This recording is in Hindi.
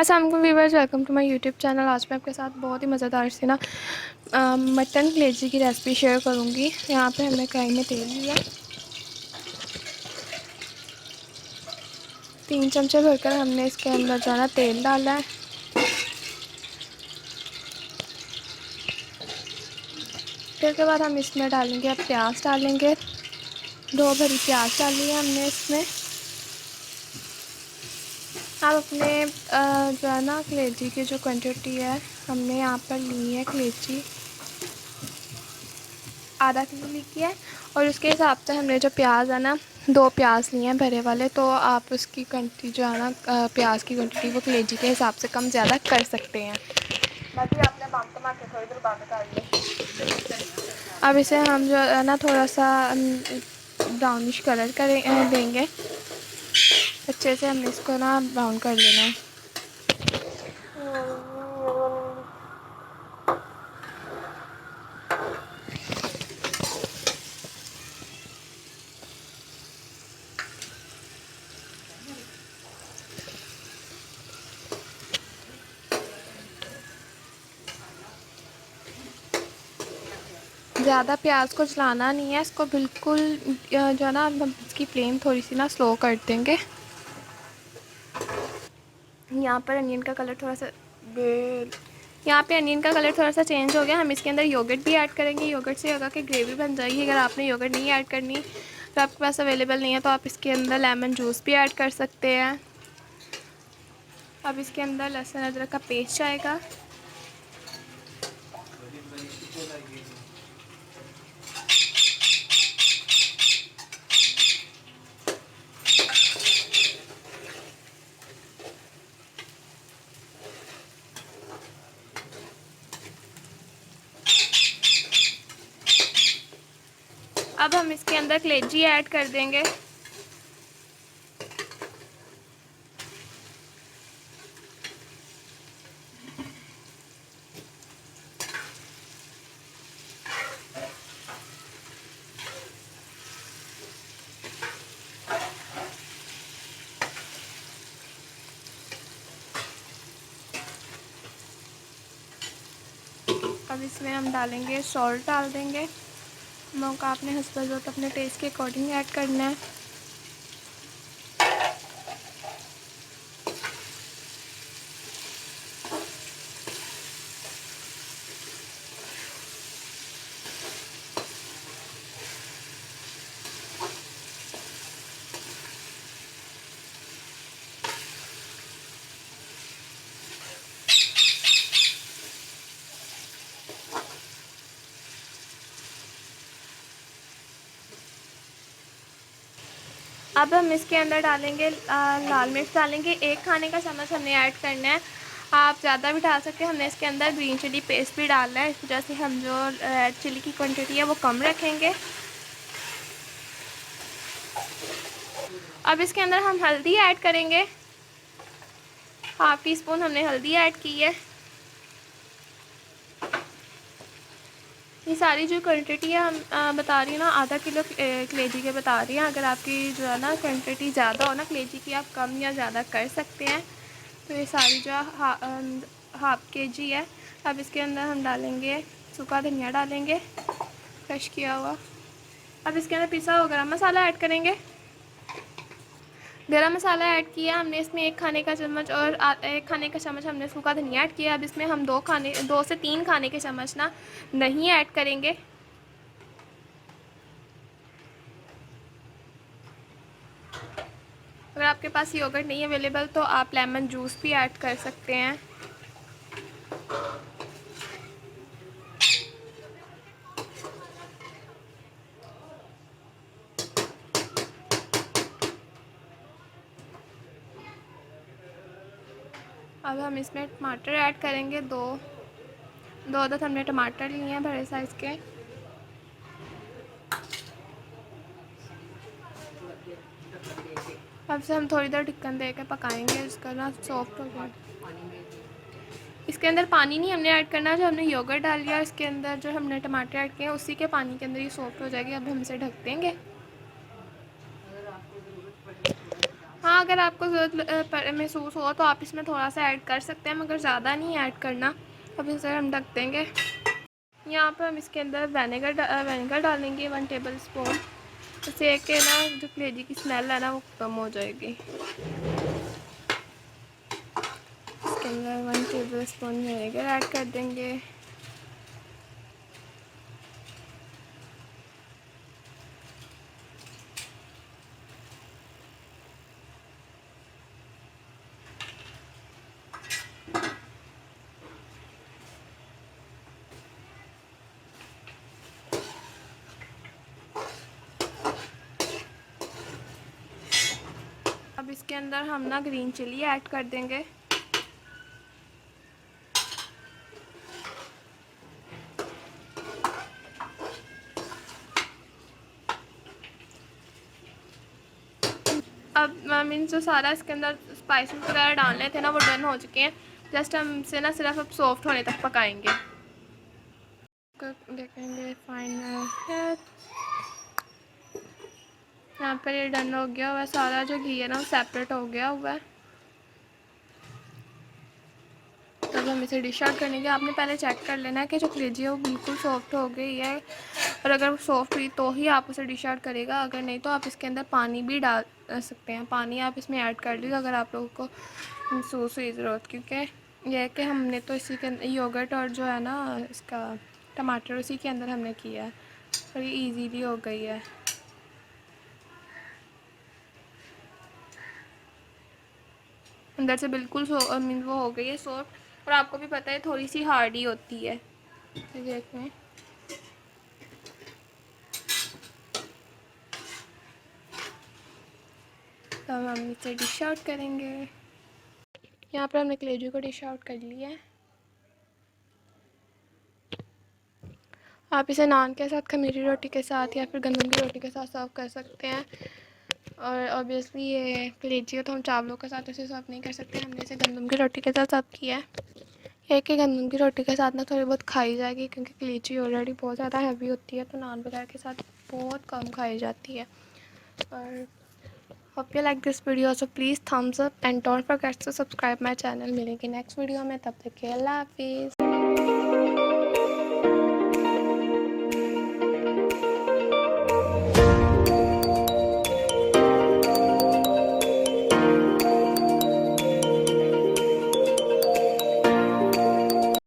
अस्सलाम वालेकुम viewers, welcome to my YouTube channel. आज मैं आपके साथ बहुत ही मज़ेदार सी ना मटन कलेजी की रेसिपी शेयर करूंगी। यहाँ पे हमने कढ़ाई में तेल लिया, 3 चमचे भरकर हमने इसके अंदर जो है ना तेल डाला है। फिर के बाद हम इसमें डालेंगे, अब प्याज डालेंगे। 2 भरी प्याज डाली है हमने इसमें। अब अपने जो है ना कलेजी की जो क्वांटिटी है, हमने यहाँ पर ली है कलेजी आधा किलो ली की है, और उसके हिसाब से हमने जो प्याज है ना 2 प्याज लिए हैं भरे वाले। तो आप उसकी क्वांटिटी जो है ना प्याज की क्वांटिटी वो कलेजी के हिसाब से कम ज़्यादा कर सकते हैं। बाकी आपने बाम तो मार के थोड़ी देर बाद कर लें। अब इसे हम जो है ना थोड़ा सा ब्राउनिश कलर करें देंगे। अच्छे से हमने इसको ना ब्राउन कर लेना है। ज़्यादा प्याज को जलाना नहीं है, इसको बिल्कुल जो है ना हम इसकी फ्लेम थोड़ी सी ना स्लो कर देंगे। यहाँ पर अनियन का कलर थोड़ा सा यहाँ पे अनियन का कलर थोड़ा सा चेंज हो गया। हम इसके अंदर योगर्ट भी ऐड करेंगे। योगर्ट से होगा कि ग्रेवी बन जाएगी। अगर आपने योगर्ट नहीं ऐड करनी तो आपके पास अवेलेबल नहीं है तो आप इसके अंदर लेमन जूस भी ऐड कर सकते हैं। अब इसके अंदर लहसुन अदरक का पेस्ट आएगा। अब हम इसके अंदर कलेजी ऐड कर देंगे। अब इसमें हम डालेंगे, सॉल्ट डाल देंगे। नमक आपने हस्बल ज़रूरत अपने टेस्ट के अकॉर्डिंग ऐड करना है। अब हम इसके अंदर डालेंगे लाल मिर्च डालेंगे। 1 खाने का चम्मच हमने ऐड करना है। आप ज़्यादा भी डाल सकते हैं। हमने इसके अंदर ग्रीन चिली पेस्ट भी डालना है, इस वजह से हम जो रेड चिली की क्वांटिटी है वो कम रखेंगे। अब इसके अंदर हम हल्दी ऐड करेंगे। 1/2 टीस्पून हमने हल्दी ऐड की है। ये सारी जो क्वांटिटी है हम बता रही हूँ ना, आधा किलो कलेजी के बता रही हैं। अगर आपकी जो है ना क्वांटिटी ज़्यादा हो ना कलेजी की, आप कम या ज़्यादा कर सकते हैं। तो ये सारी जो 1/2 केजी है। अब इसके अंदर हम डालेंगे सूखा धनिया, डालेंगे क्रश किया हुआ। अब इसके अंदर पिसा हुआ गरम मसाला ऐड करेंगे। गरम मसाला ऐड किया हमने इसमें 1 खाने का चम्मच, और 1 खाने का चम्मच हमने सूखा धनिया ऐड किया। अब इसमें हम 2 से 3 खाने के चम्मच ना दही ऐड करेंगे। अगर आपके पास योगर्ट नहीं अवेलेबल तो आप लेमन जूस भी ऐड कर सकते हैं। अब हम इसमें टमाटर ऐड करेंगे। दो अदद हमने टमाटर लिए हैं बड़े साइज़ के। अब से हम थोड़ी देर ढक्कन दे के पकाएंगे, इसका ना सॉफ्ट हो जाए। इसके अंदर पानी नहीं हमने ऐड करना। जो हमने योगर्ट डाल दिया इसके अंदर, जो हमने टमाटर ऐड किए उसी के पानी के अंदर ये सॉफ्ट हो जाएगी। अब हम इसे ढक देंगे। हाँ, हाँ, अगर आपको ज़रूरत महसूस हो तो आप इसमें थोड़ा सा ऐड कर सकते हैं, मगर ज़्यादा नहीं ऐड करना। अब इसे हम ढक देंगे। यहाँ पर हम इसके अंदर विनेगर डालेंगे 1 टेबल स्पून, इससे कि ना जो कलेजी की स्मेल है ना वो कम हो जाएगी। इसके अंदर 1 टेबल स्पून विनेगर ऐड कर देंगे। अब इसके अंदर हम ना ग्रीन चिली ऐड कर देंगे। अब मीन जो सारा इसके अंदर स्पाइसेस वगैरह डालने थे ना वो डन हो चुके हैं। जस्ट हम इसे ना सिर्फ अब सॉफ्ट होने तक पकाएंगे। देखेंगे फाइनल है, यहाँ पर ये डन हो गया हुआ है। सारा जो घी है ना वो सेपरेट हो गया हुआ है। तब हम इसे डिश आउट करने के आपने पहले चेक कर लेना है कि जो कलेजी है वो बिल्कुल सॉफ्ट हो गई है, और अगर वो सॉफ्ट हुई तो ही आप उसे डिश आउट करेगा, अगर नहीं तो आप इसके अंदर पानी भी डाल सकते हैं। पानी आप इसमें ऐड कर लीजिए अगर आप लोगों को महसूस हुई ज़रूरत, क्योंकि यह है कि हमने तो इसी के योगर्ट और जो है ना इसका टमाटर उसी के अंदर हमने किया है, और ये ईजीली हो गई है। अंदर से बिल्कुल मीन वो हो गई है सॉफ्ट, और आपको भी पता है थोड़ी सी हार्ड ही होती है। देखें तो हम इसे डिश आउट करेंगे। यहाँ पर हमने कलेजी को डिश आउट कर लिया है। आप इसे नान के साथ, खमीरी रोटी के साथ या फिर गंदम की रोटी के साथ सर्व कर सकते हैं। और ऑब्वियसली ये कलेजी है तो हम चावलों के साथ इसे सर्व नहीं कर सकते, हमने इसे गंदम की रोटी के साथ सर्व किया है। एक ही गंदम की रोटी के साथ ना थोड़ी बहुत खाई जाएगी, क्योंकि कलेजी ऑलरेडी बहुत ज़्यादा हैवी होती है, तो नान वगैरह के साथ बहुत कम खाई जाती है। और hope you like this video, so please thumbs up and don't forget to subscribe my channel. मिलेंगे नेक्स्ट वीडियो में, तब तक के अल्लाह हाफिज़।